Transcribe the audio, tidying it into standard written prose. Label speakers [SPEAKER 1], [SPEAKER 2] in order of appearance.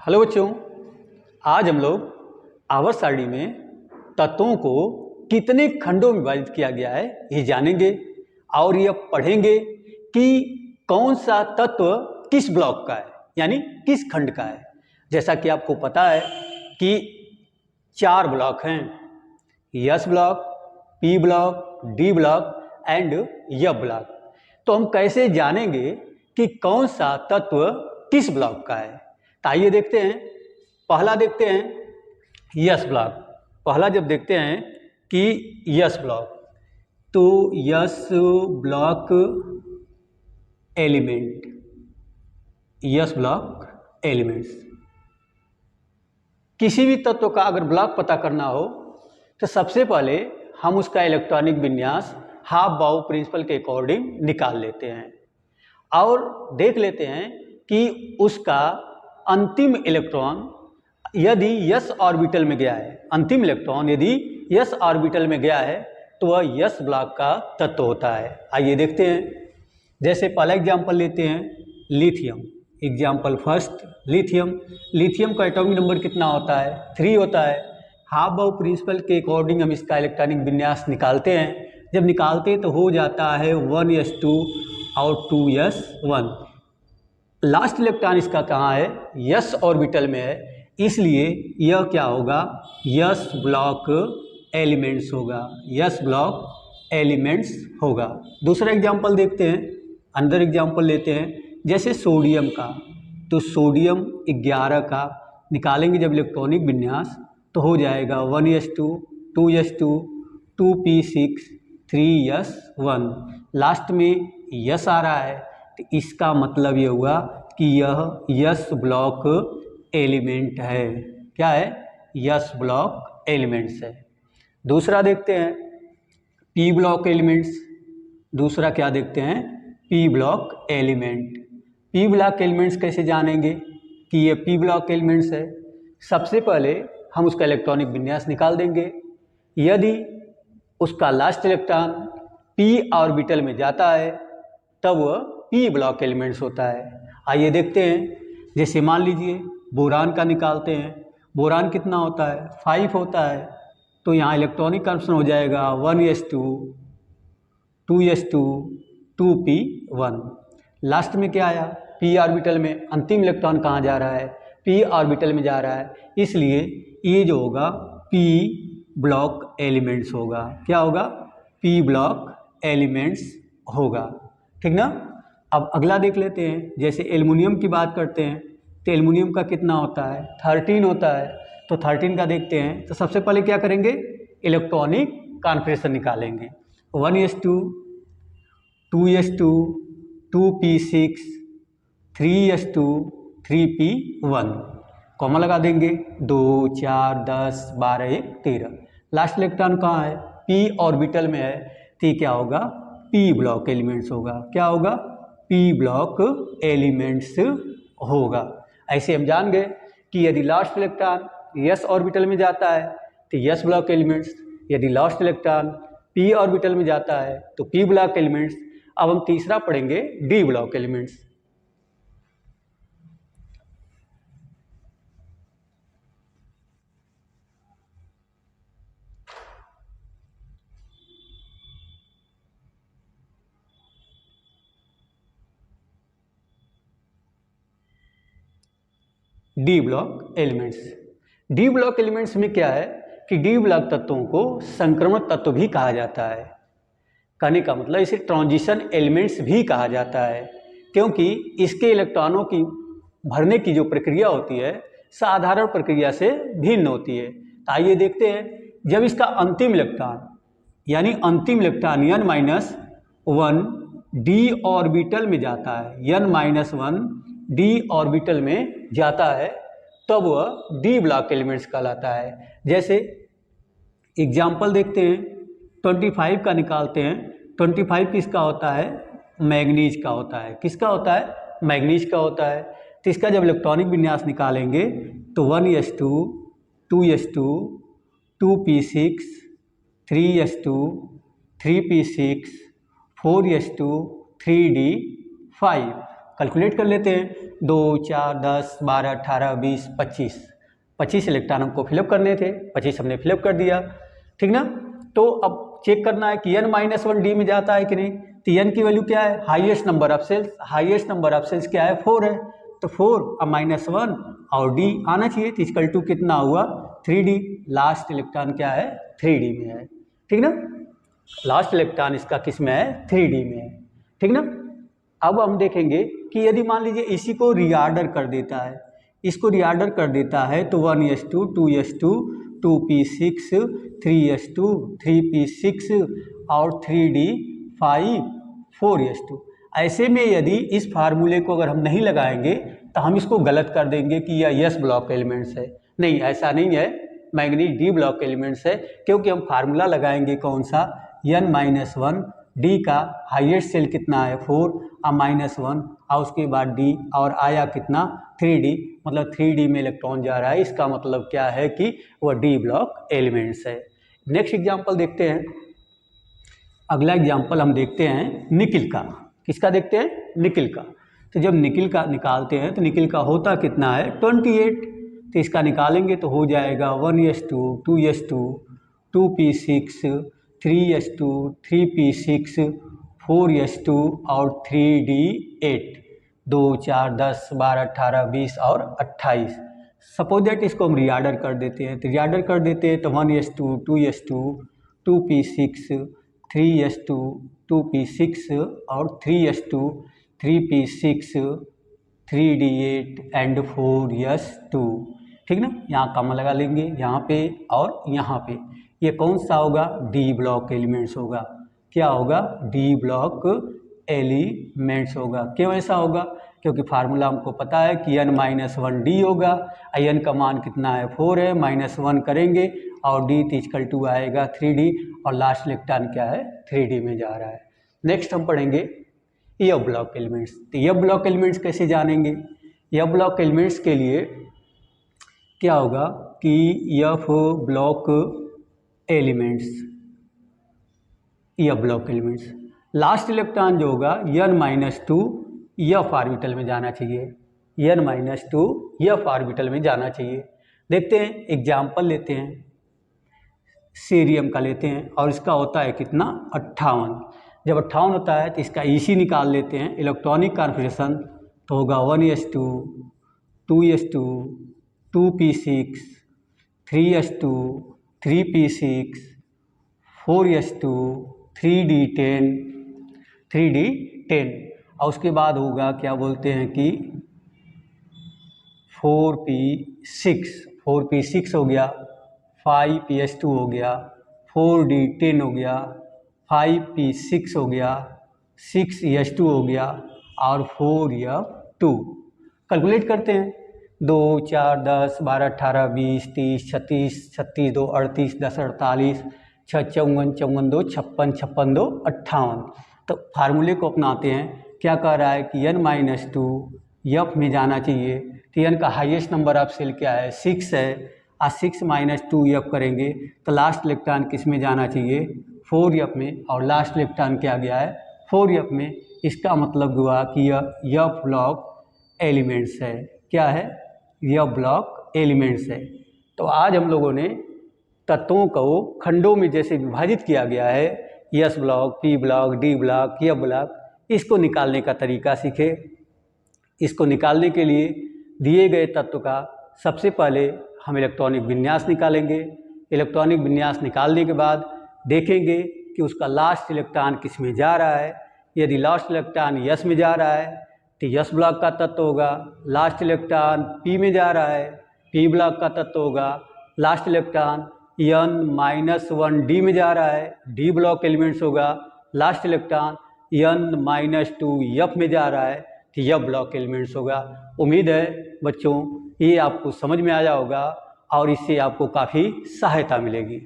[SPEAKER 1] Hello बच्चों, आज हम लोग आवर्त सारणी में तत्वों को कितने खंडों में विभाजित किया गया है ये जानेंगे और यह पढ़ेंगे कि कौन सा तत्व किस ब्लॉक का है, यानी किस खंड का है। जैसा कि आपको पता है कि 4 ब्लॉक हैं, yes block, P block, D block and F block. तो हम कैसे जानेंगे कि कौन सा तत्व किस ब्लॉक का है। तो आइए देखते हैं। पहला देखते हैं यस ब्लॉक। पहला जब देखते हैं कि यस ब्लॉक, तो yes block element, yes block elements. किसी भी तत्व का अगर ब्लॉक पता करना हो तो सबसे पहले हम उसका इलेक्ट्रॉनिक विन्यास हाफ बाउ प्रिंसिपल के अकॉर्डिंग निकाल लेते हैं और देख लेते हैं कि उसका अंतिम इलेक्ट्रॉन यदि यस ऑर्बिटल में गया है, अंतिम इलेक्ट्रॉन यदि यस ऑर्बिटल में गया है तो वह यस ब्लॉक का तत्व होता है। आइए देखते हैं। जैसे पहला एग्जाम्पल लेते हैं lithium. Example first lithium. Lithium का एटॉमिक नंबर कितना होता है? 3 होता है। हाफ बाउ प्रिंसिपल के अकॉर्डिंग हम इसका इलेक्ट्रॉनिक विन्यास निकालते हैं। जब निकालते हैं तो हो जाता है 1s2 और 2s1। लास्ट इलेक्ट्रॉन इसका कहाँ है? यस ऑर्बिटल में है, इसलिए यह क्या होगा? यस ब्लॉक एलिमेंट्स होगा, यस ब्लॉक एलिमेंट्स होगा। दूसरा एग्जांपल देखते हैं, अंदर एग्जांपल लेते हैं। जैसे सोडियम का, तो सोडियम 11 का निकालेंगे जब इलेक्ट्रॉनिक विन्यास तो हो जाएगा 1s2 2s2 2p6 3s1। Last में यस आ रहा है तो इसका मतलब ये हुआ कि यह यस ब्लॉक एलिमेंट है। क्या है? यस ब्लॉक एलिमेंट्स है। दूसरा देखते हैं पी ब्लॉक एलिमेंट्स। दूसरा क्या देखते हैं? P block element. P block elements कैसे जानेंगे कि ये पी ब्लॉक एलिमेंट्स है? सबसे पहले हम उसका इलेक्ट्रॉनिक विन्यास निकाल देंगे। यदि उसका लास्ट इलेक्ट्रॉन पी ऑर्बिटल में जाता है तब वह पी ब्लॉक एलिमेंट्स होता है। आइए देखते हैं। जैसे मान लीजिए बोरान का निकालते हैं। बोरान कितना होता है? 5 होता है। तो यहाँ इलेक्ट्रॉनिक कन्फर्मेशन हो जाएगा 1s2 2s2 2p1। लास्ट में क्या आया? पी ऑर्बिटल में अंतिम इलेक्ट्रॉन कहाँ जा रहा है? पी ऑर्बिटल में जा रहा है, इसलिए ये जो होगा पी ब्लॉक एलिमेंट्स होगा। क्या होगा? पी ब्लॉक एलिमेंट्स होगा। ठीक ना? अब अगला देख लेते हैं। जैसे एल्युमिनियम की बात करते हैं तो एल्युमिनियम का कितना होता है? 13 होता है। तो 13 का देखते हैं तो सबसे पहले क्या करेंगे? इलेक्ट्रॉनिक कॉन्फिगरेशन निकालेंगे। 1s2 2s2 2p6 3s2 3p1। Comma लगा देंगे। 2 4 10 12 1 13। लास्ट इलेक्ट्रॉन कहाँ है? पी ऑर्बिटल में है, तो ये क्या होगा? पी ब्लॉक एलिमेंट्स होगा। क्या होगा? पी ब्लॉक एलिमेंट्स होगा। ऐसे हम जान गए कि यदि लास्ट इलेक्ट्रॉन यस ऑर्बिटल में जाता है तो यस ब्लॉक एलिमेंट्स, यदि लास्ट इलेक्ट्रॉन पी ऑर्बिटल में जाता है तो पी ब्लॉक एलिमेंट्स। अब हम तीसरा पढ़ेंगे D block elements. D block elements. D block elements में क्या है कि डी ब्लॉक तत्वों को संक्रमण तत्व भी कहा जाता है। कहने का मतलब इसे ट्रांजिशन एलिमेंट्स भी कहा जाता है, क्योंकि इसके इलेक्ट्रॉनों की भरने की जो प्रक्रिया होती है साधारण प्रक्रिया से भिन्न होती है। तो आइए देखते हैं। जब इसका अंतिम इलेक्ट्रॉन यानी अंतिम इलेक्ट्रॉन n-1 डी ऑर्बिटल में जाता है, n-1 डी ऑर्बिटल में जाता है, तब वह डी ब्लॉक एलिमेंट्स कहलाता है। जैसे एग्जाम्पल देखते हैं। 25 का निकालते हैं। 25 किसका होता है? मैग्नीज का होता है। किसका होता है? मैग्नीज का होता है। तो इसका जब इलेक्ट्रॉनिक विन्यास निकालेंगे तो 1s2 2s2 2p6 3s2 3p6 4s2 3d5। Calculate कर लेते हैं। 2, 4, 10, 12, 18, 20, 25 इलेक्ट्रॉन हमको फिलअप करने थे, 25 हमने फिलअप कर दिया, ठीक ना। तो अब चेक करना है कि n-1 डी में जाता है कि नहीं। तो n की वैल्यू क्या है, हाईएस्ट नंबर ऑफ सेल्स क्या है, 4 है, तो 4 अब -1 और d आना चाहिए, तो इक्वल टू कितना हुआ 3d। लास्ट इलेक्ट्रॉन क्या है 3d में है, ठीक ना। लास्ट इलेक्ट्रॉन इसका किस में है 3d में है, ठीक ना। अब हम देखेंगे कि यदि मान लीजिए इसी को रीऑर्डर कर देता है, इसको रीऑर्डर कर देता है तो 1s2 2s2 2p6 3s2 3p6 और 3d 5 4s2। ऐसे में यदि इस फार्मूले को अगर हम नहीं लगाएंगे तो हम इसको गलत कर देंगे कि यह यस ब्लॉक एलिमेंट्स है। नहीं, ऐसा नहीं है, मैंगनीज डी ब्लॉक एलिमेंट्स है, क्योंकि हम फार्मूला लगाएंगे कौन सा, n-1 डी का हाईएस्ट सेल कितना है 4 और -1 और उसके बाद डी और आया कितना 3d, मतलब 3d में इलेक्ट्रॉन जा रहा है, इसका मतलब क्या है कि वह डी ब्लॉक एलिमेंट्स है। नेक्स्ट एग्जांपल देखते हैं। अगला एग्जांपल हम देखते हैं निकिल का। किसका देखते हैं, निकिल का। तो जब निकिल का निकालते हैं तो निकिल का होता कितना है 28, तो इसका निकालेंगे तो हो जाएगा 1s2 2s2 2p6 3s2 3p6 4s2 और 3d8 2 4 10 12 18 20 और 28। सपोज दैट इसको हम रीऑर्डर कर देते हैं, तो रीऑर्डर कर देते हैं तो 1s2 2s2 2p6 3s2 2p6 और 3s2 3p6 3d8 and 4s2, ठीक ना। यहाँ कॉमा लगा लेंगे यहाँ पे और यहाँ पे। ये कौन सा होगा, डी ब्लॉक एलिमेंट्स होगा। क्या होगा, डी ब्लॉक एलिमेंट्स होगा। क्यों ऐसा होगा, क्योंकि फार्मूला हमको पता है कि n-1 डी होगा, n का मान कितना है 4 है, -1 करेंगे और d इक्वल टू आएगा 3d और लास्ट इलेक्ट्रॉन क्या है 3d में जा रहा है। नेक्स्ट हम पढ़ेंगे एफ ब्लॉक एलिमेंट्स। तो एफ ब्लॉक एलिमेंट्स कैसे जानेंगे, एफ ब्लॉक एलिमेंट्स के लिए क्या होगा कि F block elements last electron जो होगा n-2 एफ ऑर्बिटल में जाना चाहिए, n-2 एफ ऑर्बिटल में जाना चाहिए। देखते हैं एग्जाम्पल लेते हैं, सीरियम का लेते हैं और इसका होता है कितना 58। जब 58 होता है तो इसका EC निकाल लेते हैं, इलेक्ट्रॉनिक कॉन्फ़िगरेशन तो होगा 1s2 2s2 2p6 3s2 3p6 4s2 3d10 और उसके बाद होगा क्या बोलते हैं कि 4p6 हो गया, 5ps2 हो गया, 4d10 हो गया, 5p6 हो गया, 6s2 हो गया और 4f2। कैलकुलेट करते हैं 2 4 10 12 18 20 30 36 36 2 38 10 48 6 54 54 2 56 56 2 58। तो फार्मूले को अपनाते हैं, क्या कह रहा है कि n-2 एफ में जाना चाहिए, तो n का हाईएस्ट नंबर ऑफ सेल क्या है 6 है और 6 - 2 एफ करेंगे तो लास्ट इलेक्ट्रॉन किस में जाना चाहिए 4f में, और लास्ट इलेक्ट्रॉन क्या गया है 4f में। इसका मतलब हुआ कि यह एफ ब्लॉक एलिमेंट्स है। क्या है, यह ब्लॉक एलिमेंट्स है। तो आज हम लोगों ने तत्वों को खंडों में जैसे विभाजित किया गया है, S block, P block, D block, F block, इसको निकालने का तरीका सीखे। इसको निकालने के लिए दिए गए तत्व का सबसे पहले हम इलेक्ट्रॉनिक विन्यास निकालेंगे। इलेक्ट्रॉनिक विन्यास निकालने के बाद देखेंगे कि उसका लास्ट इलेक्ट्रॉन किस में जा रहा है। यदि लास्ट इलेक्ट्रॉन यस में जा रहा है तो यस ब्लॉक का तत्व होगा। लास्ट इलेक्ट्रॉन पी में जा रहा है, पी ब्लॉक का तत्व होगा। लास्ट इलेक्ट्रॉन n-1 डी में जा रहा है, डी ब्लॉक एलिमेंट्स होगा। लास्ट इलेक्ट्रॉन n-2 एफ में जा रहा है तो एफ ब्लॉक एलिमेंट्स होगा। उम्मीद है बच्चों ये आपको समझ में आया होगा और इससे आपको काफ़ी सहायता मिलेगी।